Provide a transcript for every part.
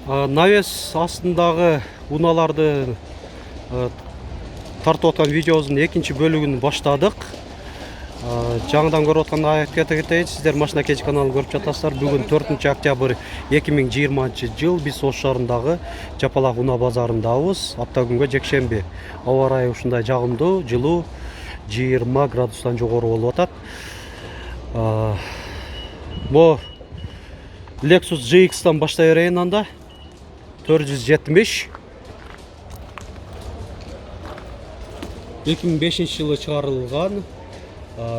Навес астындағы уналарды тартып отқан видеомыздың екінші бөлігін баштадық. Жаңадан көріп отқан айта кетейін, сіздер Машина Кечи каналын көріп жатасыздар. Бүгін 4 октябрь 2020 жыл біз осы шарындағы Жапалақ уна базарындабыз. Апта күнгі жексенбі. Ауа райы ушундай жагымдуу, жылуу, 20 градустан жогору болуп атат. Бу Lexus GX-тан баштай берейин анда. 470 2005 жылы чыгарылган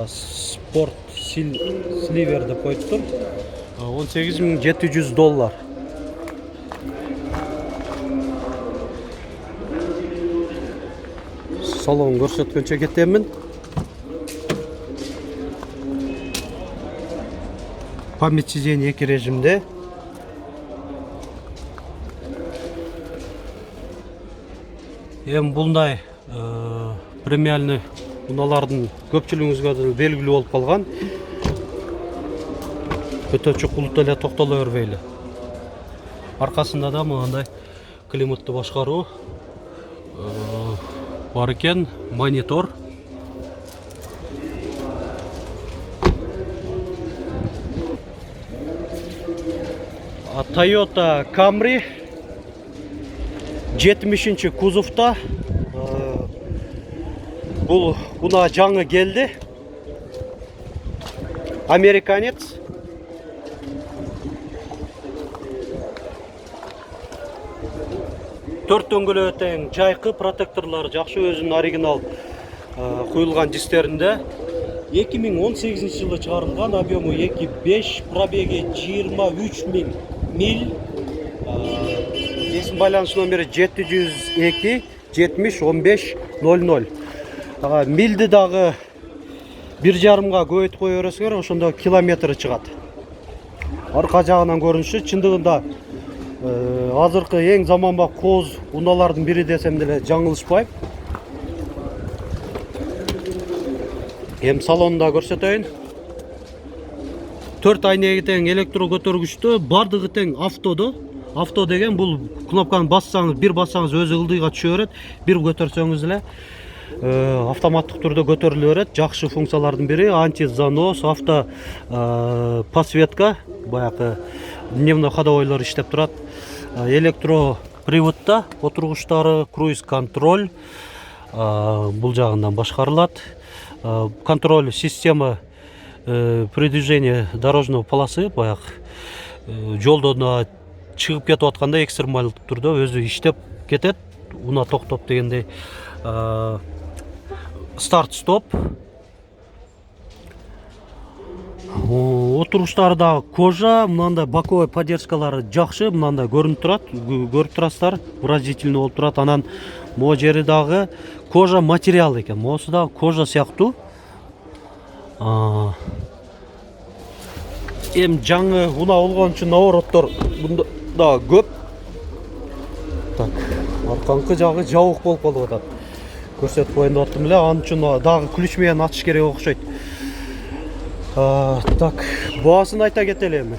спорт сливер деп коюптур. $18,700. Салон көрсөткөнчө кетемин. Память сиденья 2 режимде. Бұлдай премиальный уналардың көпчілігіңізге белгілі болып қалған. Өте чукулут эле токтоло бербейлі. Арқасында да мынандай климатты башкаруу бар экен, монитор. Toyota Camry 70-ші кузовта. Бұл уна жаңы келді. Американец. Төрт дөңгөлөк тең, жайқы, протекторлары жакшы, өзүнүн оригинал куюлган дистеринде. 2018 жылы чыгарылган, объему 2.5, пробеги 23.000 миль. Есім байланыш номері 702 70 15 00. Милді дағы 1,5-га көбөйтүп кое бересиңер, ошондо километри чыгат. Арка жагынан көрүнүшү чындыгында азыркы эң заманбап кооз уналардын бири десем деле жаңылышпайм. Салонда көрсөтөйүн. 4 айнеги тең электро көтөргүчтө, бардыгы тең автодо. Авто деген бул кнопканы бассаңыз, бир бассаңыз өзү ылдыйга түшө берет, бир көтөрсөңүз эле автоматтык түрдө көтөрүлө берет. Жакшы функциялардын бири антизанос, авто подсветка, баягы дневной ходовойлор иштеп турат. Электро приводта отургучтары, круиз контроль бул жагынан башкарылат. Контроль система передвижения дорожного полосы, баягы жолдон чыгып кетип атканда экстремалдык түрдө өзү иштеп кетет. Уна токтоп дегендей старт стоп. Отургучтары да кожа, мынандай боковой поддержкалары жакшы, мынандай көрүнүп турат, көрүп турасыздар, выразительный болуп турат. Анан могу жери дагы кожа материал экен, могусу да кожа сыяктуу. Жаңы уна болгон үчүн навороттор бунда да көп. Так, арканкы жагы жабык болуп калып атат. Көрсөтүп коеюн деп аттым эле, анын үчүн дагы ключ менен ачыш керек окшойт. Так, баасын айта кетели эми.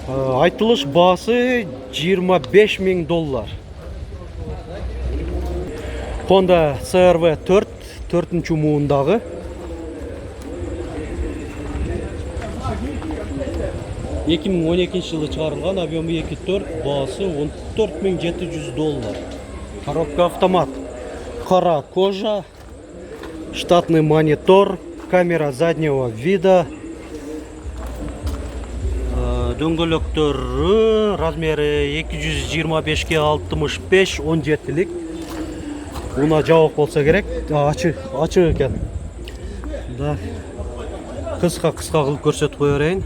Айтылыш баасы $25,000. Honda CR-V 4 муундагы. жылы чыгарылган, объему 2.4, баасы $14,700. Коробка автомат. Кара кожа, штатный монитор, камера заднего вида. Дөңгөлөктөрү размери 225-65, 17-лик. Уна жабык болса керек, ачык экен. Да. Кыска кылып көрсөтүп кое берейин.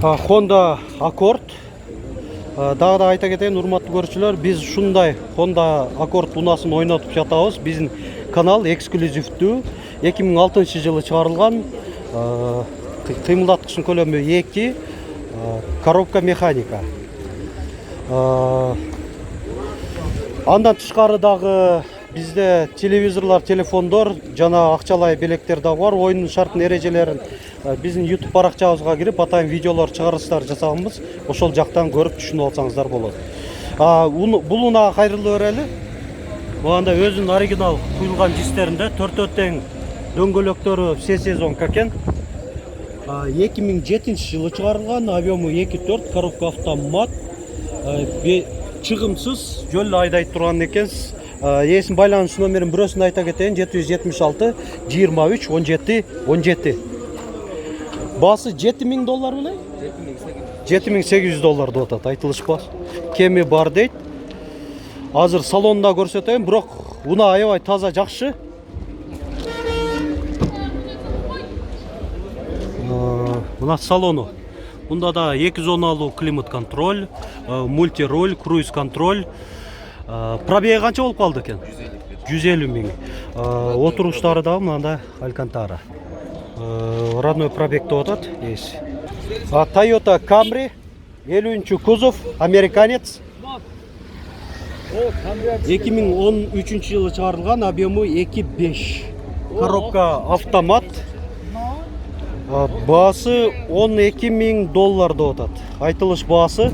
Honda Accord. Дагы да айта кетейин, урматтуу көрүүчүлөр, биз ушундай Honda Accord унасын ойнотуп жатабыз. Биздин канал эксклюзивдүү. 2006 жылы чыгарылган, кыймылдаткычтын көлөмү 2, коробка механика. Андан тышкары дагы Bizde televизорлар, телефондор, жана акчалай белектер да бар. Oyunun шартын эрежелерин биздин YouTube баракчабызга кирип, атайын видеолор чыгарыштар жасаганбыз. Ошол жактан көрүп түшүнүп алсаңыздар болот. Бул унага кайрылып берели. Буганда өзүнүн оригинал куюлган дистеринде 4 тең дөңгөлөктөрү все сезонка экен. 2007 жылы чыгарылган, объему 2.4, коробка автомат, чыгымсыз жол айдайт турган экен. Есін байланыш номерин бирөөсүн айта кетейин, 776 23 17 17. Басы $7000 беле? $7800 деп атат, айтылыш бас. Кеми бар дейт. Азыр салонда көрсөтөйүн, бирок уна аябай таза, жакшы. Мына салону. Бунда да 2 зоналуу климат контроль, мультироль, круиз контроль. Пробеги канча болуп калды экен? 150 миң. Отуруштары да мында алькантара. Родной пробег деп атат. Toyota Camry 50 кузов, американец. 2013 жылы чыгарылган, объему 2.5. Коробка автомат. Баасы $12.000 деп атат. Айтылыш баасы.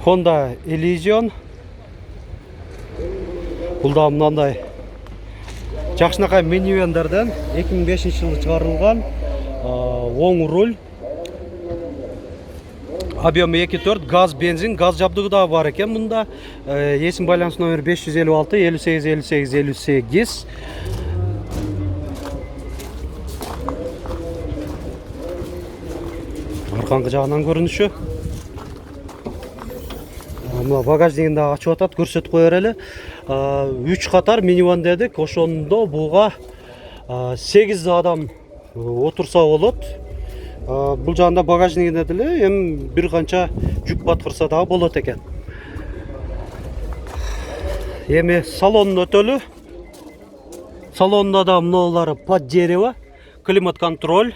Honda Elysion. Бул да мындай жакшынакай минивендерден 2005 жылы чыгарылган, оң руль. Объем 2.4, газ, бензин, газ жабдыгы да бар экен мында. Есим байланыш номер 556 58 58 58. Арканкы жагынан көрүнүшү. Мына багажнигин да ачып атат, көрсөтүп кое берели. 3 катар миниван дедик, ошондо буга 8 адам отурса болот. Бул жагында багажнигинде деле эми бир канча жүк баткырса да болот экен. Эми салонун өтөлү. Салонунда да мыналары под дерево, климат контроль.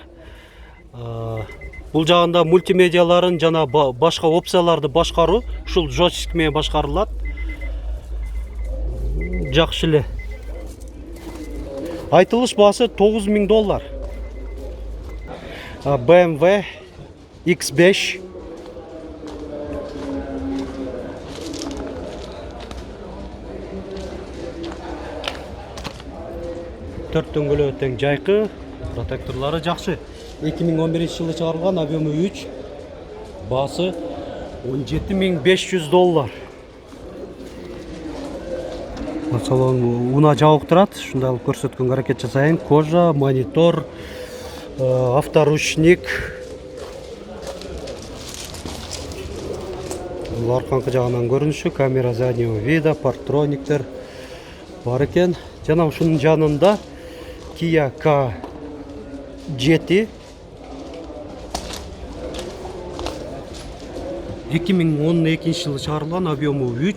Бул жагында мультимедиаларын жана башка опцияларды башкаруу ушул джойстик менен башкарылат. Жакшы эле. Айтылыш баасы $9000. BMW X5. Төрт дөңгөлөө тең жайкы, протекторлары жакшы. 2011 жылы чыгарылган, объему 3. Баасы $17500. Салон уна жабык турат, ушундай алып көрсөткөнгө аракет жасайын. Кожа, монитор, авторучник. Бул арканкы жагынан көрүнүшү, камера заднего вида, парктрониктер бар экен. Жана ушунун жанында Kia K7 2012 жылы чыгарылган, объему 3,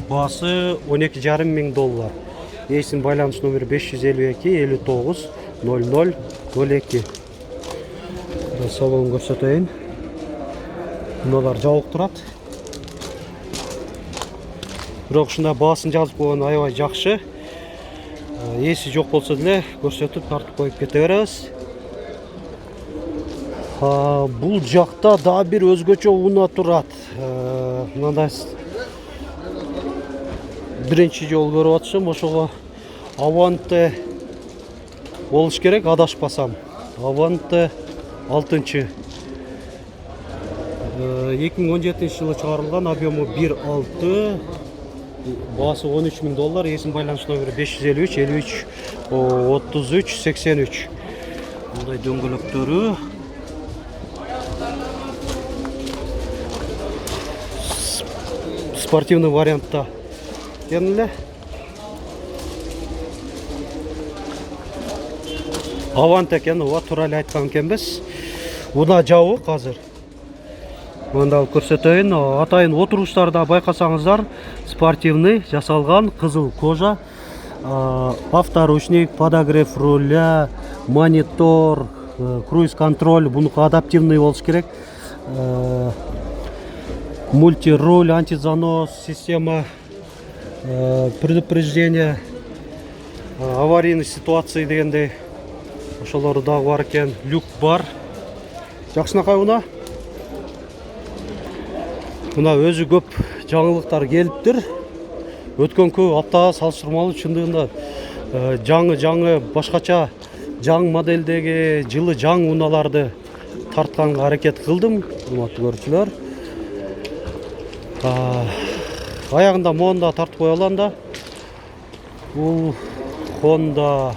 баасы $12.500. Есин байланыш номер 552 59 00 02. Салон көрсөтөйүн. Мыналар жабык турат. Бирок ушундай баасын жазып койгон аябай жакшы. Эси жок болсо деле көрсөтүп тартып коюп кете беребиз. Бул жакта да бир өзгөчө уна турат. Мындай биринчи жол көрүп атышым, ошого Avante болуш керек, адашпасам. Avante 6-чы. 2017 жылы чыгарылган, объему 1.6, баасы $13.000. Есим байланыш номери 553 53 33 83. Мындай дөңгөлөктөрү. Спортивный вариантта экен эле. Avante экен, ооба, туура эле айткан экенбиз. Уна жабык азыр. Мында көрсөтөйүн. Атайын отуруштарда байкасаңыздар, спортивный жасалган, кызыл кожа, авторучник, подогрев руля, монитор, круиз контроль, бунуку адаптивный болуш керек. мультируль, антизанос, система предупреждения аварийный ситуация дегендей ошолор дагы бар экен. Люк бар. Жакшынакай мына. Мына өзү көп жаңылыктар келиптир. Өткөнкү аптага салыштырмалуу чындыгында жаңы башкача жаңы модельдеги жылы жаңы унааларды тартканга аракет кылдым, урматтуу көрүүчүлөр. Аягында Honda тартып кое алам да. Бул Honda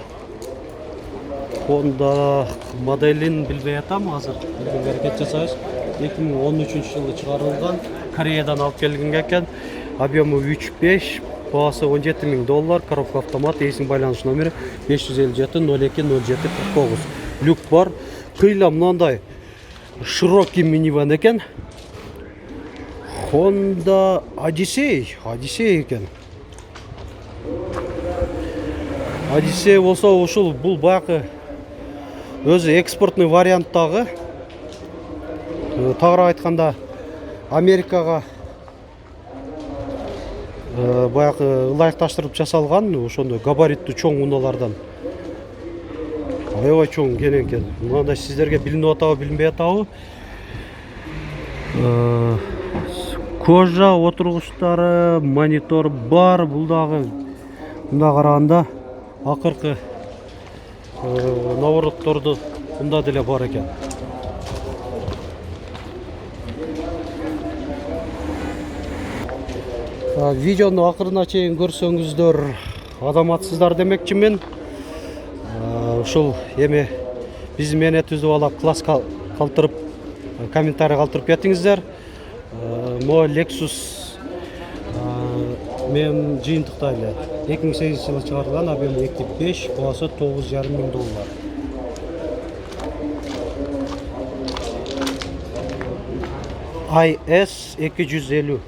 моделин билбей атам азыр. Билбей аракет жасайбыз. 2013-жылы чыгарылган, Кореядан алып келген экен. Объему 3.5, бағасы $17.000, коробка автомат, есің байланыш номері 557-02-07-49. Люк бар. Кыйла мынандай широкий минивэн екен. Honda Odyssey екен. Odyssey болса, ошол бул баягы өзү экспортный варианттагы. Тагыраак айтканда Америкага баягы ылайыкташтырып жасалган, ошондой габариттүү чоң унаалардан. Аябай чоң экен. Мындай сиздерге билинип атабы, билинбей атабы. Кожа отургучтары, монитор бар. Бул дагы мында караганда акыркы наворотторду мында деле бар экен. Видеону акырына чейин көрсөңүздөр адаматсыздар демекчимин. Ушул эми биздин мээнетибизди балап класс калтырып, комментарий калтырып кетиңиздер. Мо Lexus мен жыйынтыктайлы 2008-жылы чыгарылган, объем 2.5, бағасы $9.500. IS 250.